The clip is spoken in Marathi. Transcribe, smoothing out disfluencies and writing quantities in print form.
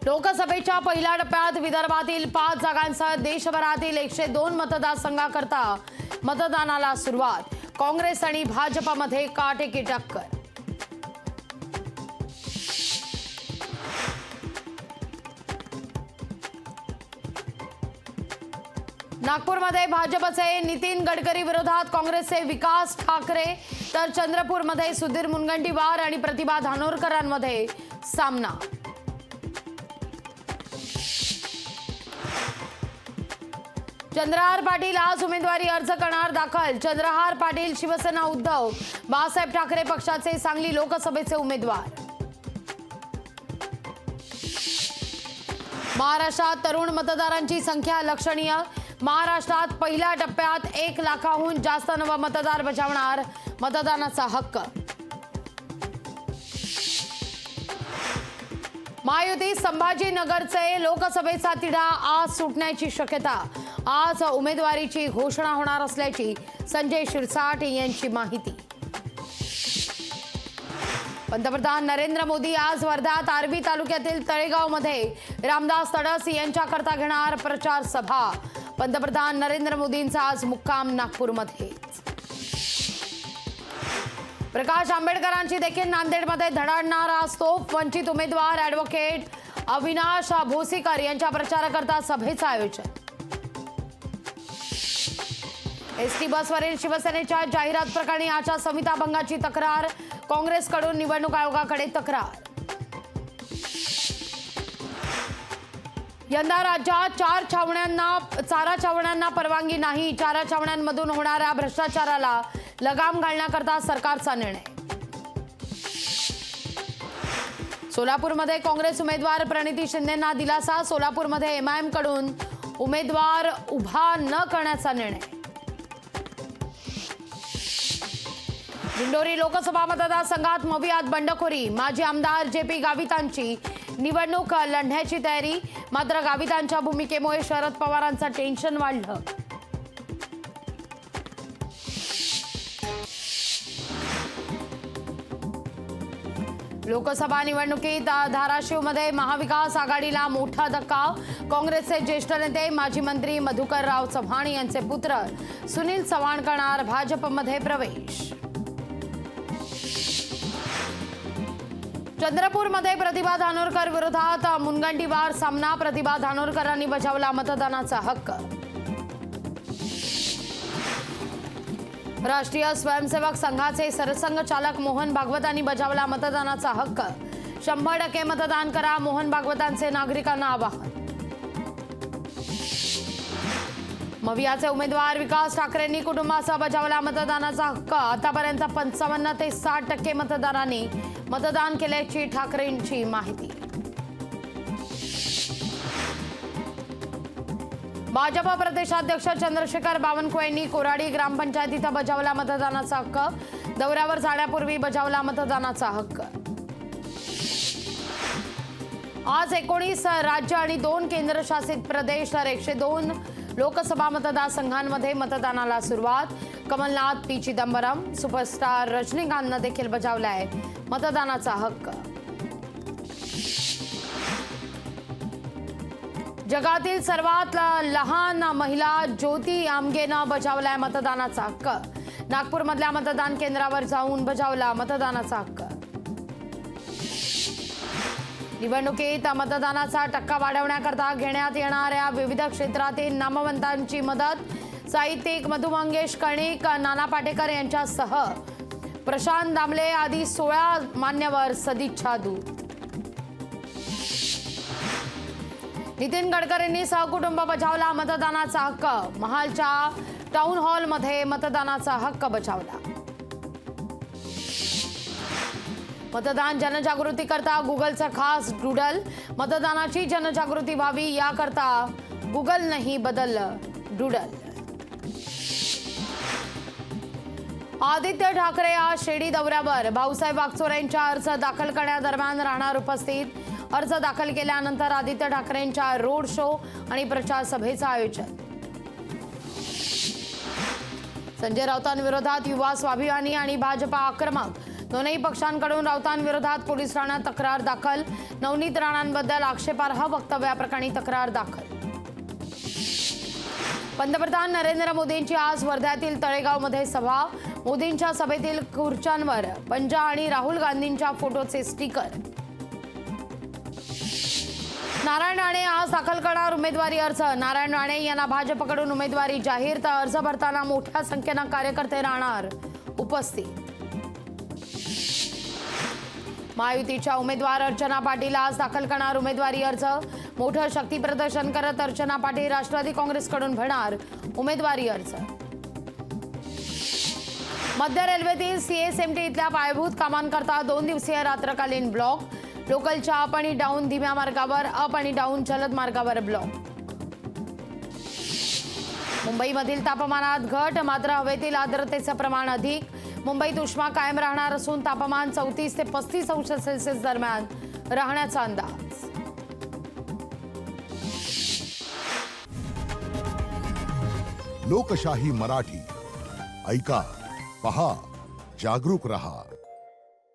लोकसभेच्या पहिल्या टप्प्यात विदर्भातील 5 जागांसह देशभरातील 102 मतदारसंघाकरता मतदानाला सुरुवात। काँग्रेस आणि भाजपमध्ये काटेकी टक्कर। नागपूरमध्ये भाजपचे नितीन गडकरी विरोधात काँग्रेसचे विकास ठाकरे, तर चंद्रपूरमध्ये सुधीर मुनगंटीवार आणि प्रतिभा धानोरकरांमध्ये सामना। चंद्रहार पाटील आज उमेदवारी अर्ज करणार दाखल। चंद्रहार पाटील शिवसेना उद्धव बाळासाहेब ठाकरे पक्षाचे सांगली लोकसभेचे उमेदवार। महाराष्ट्रात तरुण मतदारांची संख्या लक्षणीय। महाराष्ट्रात पहिल्या टप्प्यात 1 लाखाहून जास्त नवमतदार बजावणार मतदानाचा हक्क। महायुती संभाजीनगरचे लोकसभेचा तिढा आज सुटण्याची शक्यता। आज उमेदवारीची घोषणा होणार असल्याची संजय शिरसाट यांची माहिती। पंतप्रधान नरेंद्र मोदी आज वर्ध्यात आर्वी तालुक्यातील तळेगावमध्ये रामदास तडस यांच्याकरता घेणार प्रचार सभा। पंतप्रधान नरेंद्र मोदींचा आज मुक्काम नागपूरमध्ये। प्रकाश आंबेडकरांची देखील नांदेडमध्ये धडाडणार आज तोफ। वंचित उमेदवार ॲडव्होकेट अविनाश भोसीकर यांच्या प्रचाराकरता सभेचं आयोजन। एसटी बसवरील शिवसेनेच्या जाहिरात प्रकरणी आचारसंहिताभंगाची तक्रार। काँग्रेसकडून निवडणूक आयोगाकडे तक्रार। यंदा राज्यात चारा छावण्यांना परवानगी नाही। चारा छावण्यांमधून होणाऱ्या भ्रष्टाचाराला लगाम घालण्याकरता सरकारचा निर्णय। सोलापूरमध्ये काँग्रेस उमेदवार प्रणिती शिंदेंना दिलासा। सोलापूरमध्ये एमआयएम कडून उमेदवार उभा न करण्याचा निर्णय। दिंडोरी लोकसभा मतदारसंघात मवियात बंडखोरी। माजी आमदार जेपी गावितांची निवडणूक लढण्याची तयारी। मात्र गावितांच्या भूमिकेमुळे शरद पवारांचं टेन्शन वाढलं। लोकसभा निवडणुकीत धाराशिवमध्ये महाविकास आघाडीला मोठा धक्का। काँग्रेसचे ज्येष्ठ नेते माजी मंत्री मधुकरराव चव्हाण यांचे पुत्र सुनील चव्हाण करणार भाजपमध्ये प्रवेश। चंद्रपूरमध्ये प्रतिभा धानोरकर विरोधात मुनगंटीवार सामना। प्रतिभा धानोरकरांनी बजावला मतदानाचा हक्क। राष्ट्रीय स्वयंसेवक संघाचे सरसंघचालक मोहन भागवतांनी बजावला मतदानाचा हक्क। 100% मतदान करा, मोहन भागवतांचे नागरिकांना आवाहन। मवियाचे उमेदवार विकास ठाकरेंनी कुटुंबासह बजावला मतदानाचा हक्क। आतापर्यंत 55 ते 60% मतदारांनी मतदान केल्याची ठाकरेंची माहिती। भाजप प्रदेशाध्यक्ष चंद्रशेखर बावनकुळे यांनी कोराडी ग्रामपंचायत इथं बजावला मतदानाचा हक्क। दौऱ्यावर जाण्यापूर्वी बजावला मतदानाचा हक्क। आज 19 राज्य आणि 2 केंद्रशासित प्रदेश तर 102 लोकसभा मतदारसंघांमध्ये मतदानाला सुरुवात। कमलनाथ, पी चिदंबरम, सुपरस्टार रजनीकांतनं देखील बजावलाय मतदानाचा हक्क। जगातील सर्वात लहान महिला ज्योती आमगेनं बजावलाय मतदानाचा हक्क। नागपूरमधल्या मतदान केंद्रावर जाऊन बजावला मतदानाचा हक्क। निवडणुकीत मतदानाचा टक्का वाढवण्याकरता घेण्यात येणाऱ्या विविध क्षेत्रातील नामवंतांची मदत। साहित्यिक मधु मंगेश कर्णिक, नाना पाटेकर यांच्यासह प्रशांत दामले आदी 16 मान्यवर सदिच्छा दूत। नितीन गडकरींनी सहकुटुंब बजावला मतदानाचा हक्क। महालच्या टाउन हॉलमध्ये मतदानाचा हक्क बजावला। मतदान जनजागृती करता गुगलचं खास डूडल। मतदानाची जनजागृती व्हावी याकरता गुगलनंही बदललं डूडल। आदित्य ठाकरे आज शिर्डी दौऱ्यावर। भाऊसाहेब वागचोरेंच्या अर्ज दाखल करण्यादरम्यान राहणार उपस्थित। अर्ज दाखल केल्यानंतर आदित्य ठाकरेंच्या रोड शो आणि प्रचार सभेचं आयोजन। संजय राऊतांविरोधात युवा स्वाभिमानी आणि भाजपा आक्रमक। दोनही पक्षांकडून राऊतांविरोधात पोलीस ठाण्यात तक्रार दाखल. नवनीत राणांबद्दल आक्षेपार्ह वक्तव्याप्रकरणी तक्रार दाखल. पंतप्रधान नरेंद्र मोदींची आज वर्ध्यातील तळेगावमध्ये सभा. मोदींच्या सभेतील खुर्च्यांवर पंजा आणि राहुल गांधींच्या फोटोचे स्टिकर. नारायण राणे आज दाखल करणार उमेदवारी अर्ज. नारायण राणे यांना भाजपकडून उमेदवारी जाहीर, तर अर्ज भरताना मोठ्या संख्येनं कार्यकर्ते राहणार उपस्थित. महायुतीच्या उमेदवार अर्चना पाटील आज दाखल करणार उमेदवारी अर्ज. मोठं शक्ती प्रदर्शन करत अर्चना पाटील राष्ट्रवादी काँग्रेसकडून भरणार उमेदवारी अर्ज. मध्य रेल्वेतील सीएसएमटी इथल्या पायाभूत कामांकरता 2 दिवसीय रात्रकालीन ब्लॉक. लोकलच्या अप आणि डाऊन धीम्या मार्गावर, अप आणि डाऊन जलद मार्गावर ब्लॉक. मुंबईमधील तापमानात घट, मात्र हवेतील आर्द्रतेचं प्रमाण अधिक. मुंबईत उष्मा कायम राहणार असून तापमान 34 ते 35 अंश सेल्सिअस दरम्यान राहण्याचा अंदाज. लोकशाही मराठी ऐका, पहा, जागरूक रहा.